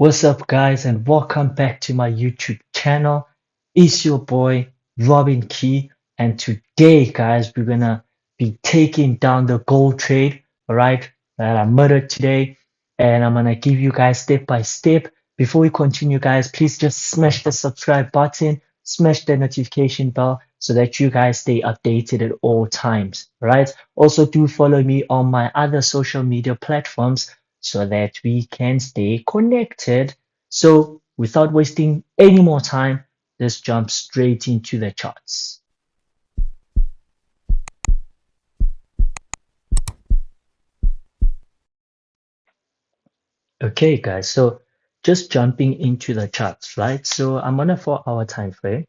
What's up, guys, and welcome back to my YouTube channel. It's your boy RobinKey, and today, guys, we're gonna be taking down the gold trade, all right, that I murdered today, and I'm gonna give you guys step by step. Before we continue, guys, please just smash the subscribe button, smash the notification bell, so that you guys stay updated at all times, all right? Also, do follow me on my other social media platforms so that we can stay connected. So without wasting any more time, let's jump straight into the charts. Okay, guys, so just jumping into the charts, right? So I'm on a 4-hour time frame,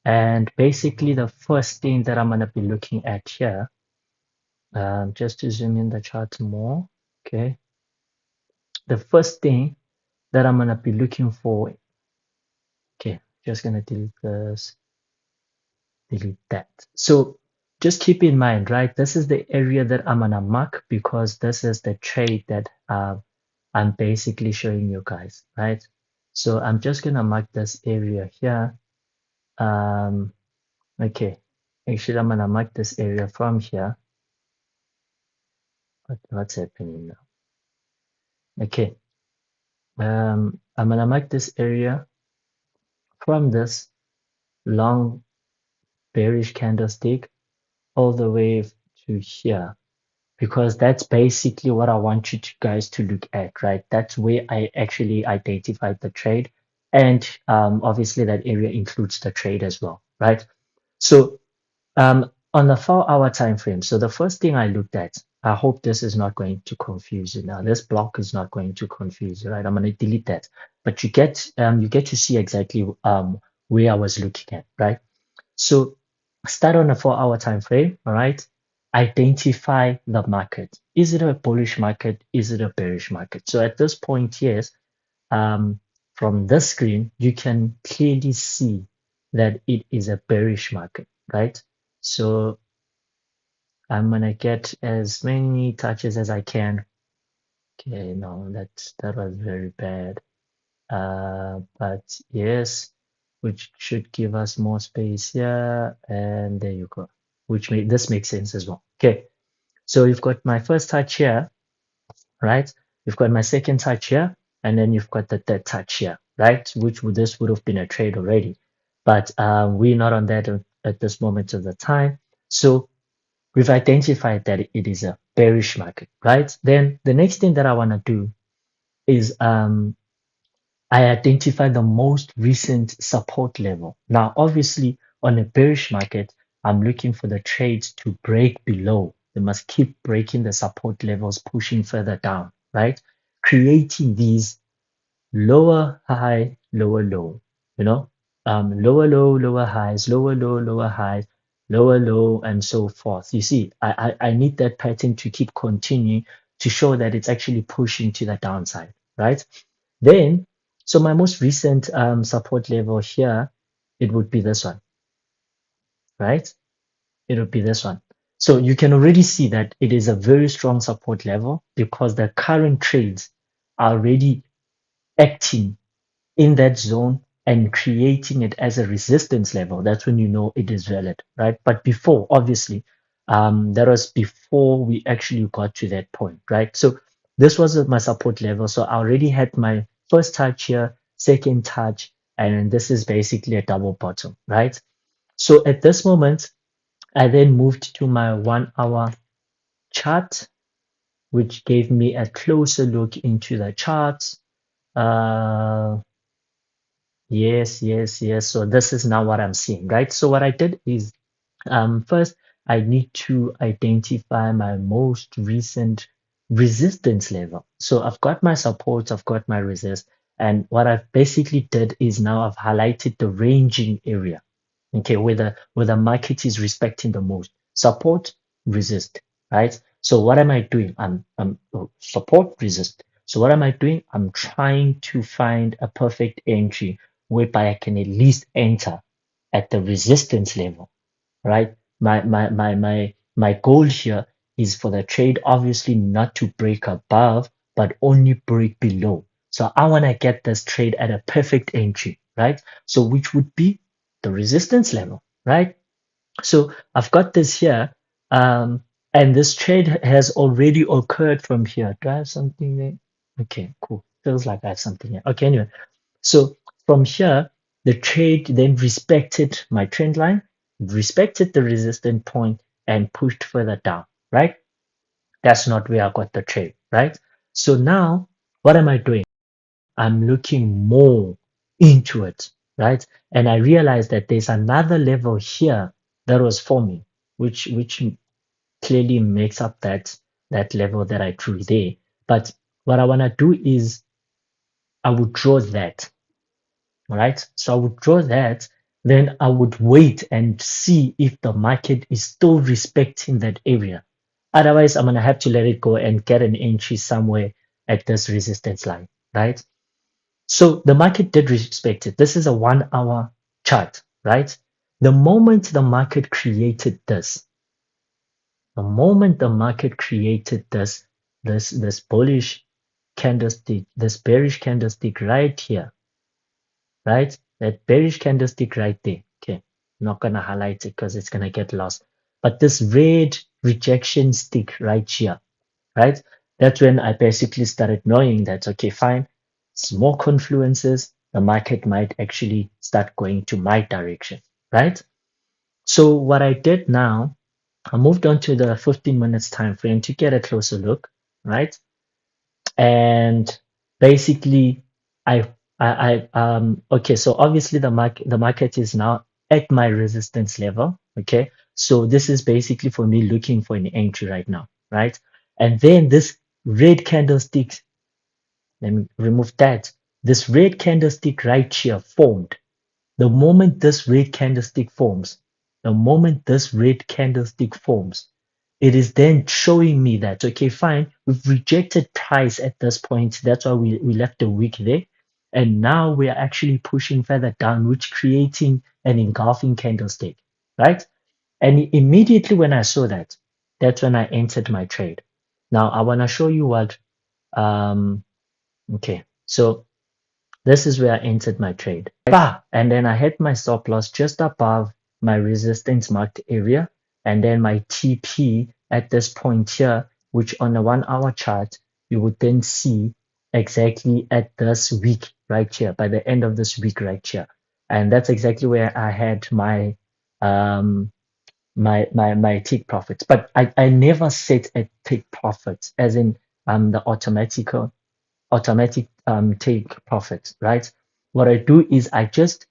and basically the first thing that I'm going to be looking at here, just to zoom in the chart more, okay? The first thing that I'm going to be looking for, okay, just going to delete this, delete that. So just keep in mind, right? This is the area that I'm gonna mark because this is the trade that I'm basically showing you guys, right? So I'm just gonna mark this area here. Okay, actually I'm gonna mark this area from here. What's happening now? Okay, I'm gonna mark this area from this long bearish candlestick all the way to here, because that's basically what I want you guys to look at, right? That's where I actually identified the trade. And obviously that area includes the trade as well, right? So on the 4-hour time frame, so the first thing I looked at, I hope this is not going to confuse you now. This block is not going to confuse you, right? I'm going to delete that. But you get to see exactly where I was looking at, right? So start on a 4-hour time frame, all right? Identify the market. Is it a bullish market? Is it a bearish market? So at this point, yes, from this screen, you can clearly see that it is a bearish market, right? So I'm gonna get as many touches as I can. Okay, no, that was very bad. But yes, which should give us more space here, and there you go. This makes sense as well. Okay, so you've got my first touch here, right? You've got my second touch here, and then you've got the third touch here, right? This would have been a trade already, but we're not on that at this moment of the time. So we've identified that it is a bearish market, right? Then the next thing that I want to do is I identify the most recent support level. Now, obviously, on a bearish market, I'm looking for the trades to break below. They must keep breaking the support levels, pushing further down, right? Creating these lower high, lower low, you know, lower low, lower highs, lower low, lower highs, lower low, and so forth. You see, I need that pattern to keep continuing to show that it's actually pushing to the downside, right? Then, so my most recent support level here, it would be this one, right? It would be this one. So you can already see that it is a very strong support level because the current trades are already acting in that zone and creating it as a resistance level. That's when you know it is valid, right? But before, obviously, that was before we actually got to that point, right? So this was my support level. So I already had my first touch here, second touch, and this is basically a double bottom, right? So at this moment, I then moved to my 1-hour chart, which gave me a closer look into the charts. Yes, yes, yes. So this is now what I'm seeing, right? So what I did is first I need to identify my most recent resistance level. So I've got my support, I've got my resist, and what I've basically did is now I've highlighted the ranging area, okay, where the market is respecting the most. Support, resist, right? So what am I doing? Support, resist. So what am I doing? I'm trying to find a perfect entry whereby I can at least enter at the resistance level, right? My goal here is for the trade obviously not to break above, but only break below. So I want to get this trade at a perfect entry, right? So which would be the resistance level, right? So I've got this here, and this trade has already occurred from here. Do I have something there? Okay, cool. Feels like I have something here. Okay, anyway. So from here, the trade then respected my trend line, respected the resistance point, and pushed further down, right? That's not where I got the trade, right? So now, what am I doing? I'm looking more into it, right? And I realized that there's another level here that was forming, which clearly makes up that level that I drew there. But what I want to do is I would draw that, right? So I would draw that, then I would wait and see if the market is still respecting that area. Otherwise, I'm gonna have to let it go and get an entry somewhere at this resistance line, right? So the market did respect it. This is a 1 hour chart, right? The moment the market created this, the moment the market created this bullish candlestick, this bearish candlestick right here, right? That bearish candlestick right there. Okay, I'm not gonna highlight it because it's gonna get lost. But this red rejection stick right here, right? That's when I basically started knowing that, okay, fine, small confluences, the market might actually start going to my direction, right? So what I did now, I moved on to the 15 minutes time frame to get a closer look, right? And basically okay, so obviously the market is now at my resistance level. Okay, so this is basically for me looking for an entry right now, right? And then this red candlestick, let me remove that. This red candlestick right here formed. The moment this red candlestick forms, the moment this red candlestick forms, it is then showing me that, okay, fine, we've rejected price at this point. That's why we left a wick there. And now we are actually pushing further down, which creating an engulfing candlestick, right? And immediately when I saw that, that's when I entered my trade. Now I want to show you what, okay, so this is where I entered my trade. Bah! And then I had my stop loss just above my resistance marked area. And then my TP at this point here, which on a 1 hour chart, you would then see exactly at this week right here, by the end of this week right here. And that's exactly where I had my my take profits. But I never set a take profit as in the automatic take profit, right? What I do is I just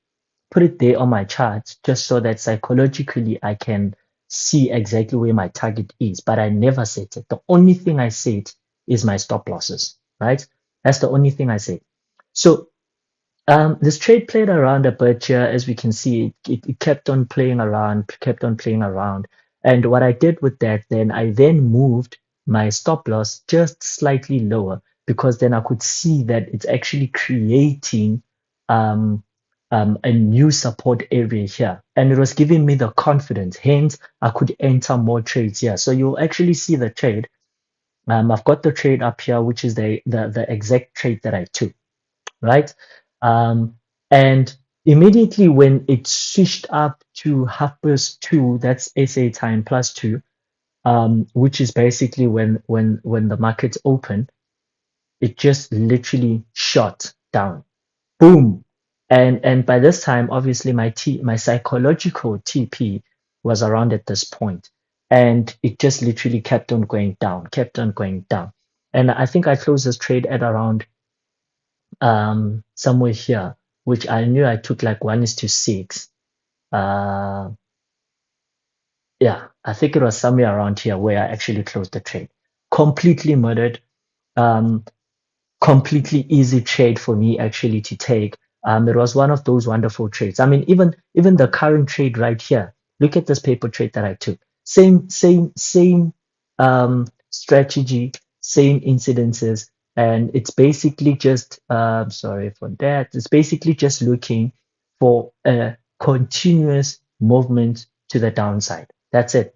put it there on my chart just so that psychologically I can see exactly where my target is, but I never set it. The only thing I set is my stop losses, right? That's the only thing I set. So this trade played around a bit here, as we can see. It kept on playing around, kept on playing around. And what I did with that, then I then moved my stop loss just slightly lower because then I could see that it's actually creating um, a new support area here. And it was giving me the confidence. Hence, I could enter more trades here. So you'll actually see the trade. I've got the trade up here, which is the exact trade that I took, right? Um, and immediately when it switched up to 2:30, that's SA time +2, which is basically when the markets open, it just literally shot down, boom. And by this time, obviously my psychological TP was around at this point, and it just literally kept on going down, kept on going down. And I think I closed this trade at around somewhere here, which I knew I took like 1:6. Uh, yeah, I think it was somewhere around here where I actually closed the trade. Completely murdered. Um, Completely easy trade for me actually to take. It was one of those wonderful trades. I mean, even the current trade right here. Look at this paper trade that I took. Same strategy, same incidences, and it's basically just sorry for that. It's basically just looking for a continuous movement to the downside. That's it.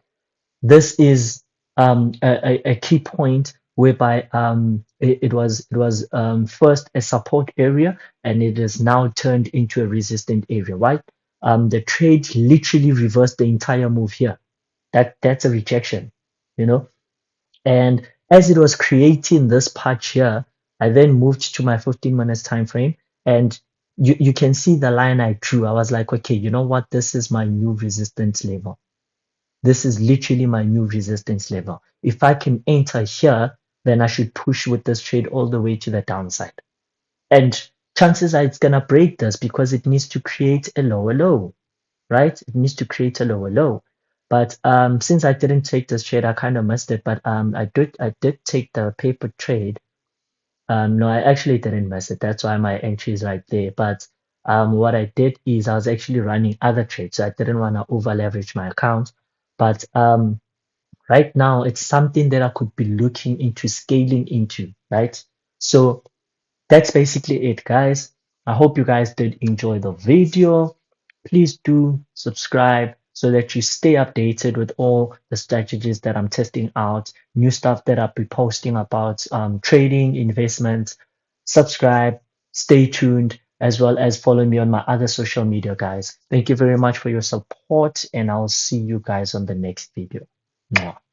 This is a key point whereby it was first a support area, and it is now turned into a resistant area, right? The trade literally reversed the entire move here. That's a rejection, you know. And as it was creating this patch here, I then moved to my 15 minutes time frame, and you can see the line I drew. I was like, okay, you know what? This is my new resistance level. This is literally my new resistance level. If I can enter here, then I should push with this trade all the way to the downside. And chances are it's gonna break this because it needs to create a lower low, right? It needs to create a lower low. But since I didn't take this trade, I kind of missed it. But I did take the paper trade. No, I actually didn't miss it. That's why my entry is right there. But what I did is I was actually running other trades, so I didn't want to over leverage my account. But right now, it's something that I could be looking into scaling into, right? So that's basically it, guys. I hope you guys did enjoy the video. Please do subscribe so that you stay updated with all the strategies that I'm testing out, new stuff that I'll be posting about trading, investments. Subscribe, stay tuned, as well as follow me on my other social media, guys. Thank you very much for your support, and I'll see you guys on the next video. Mwah.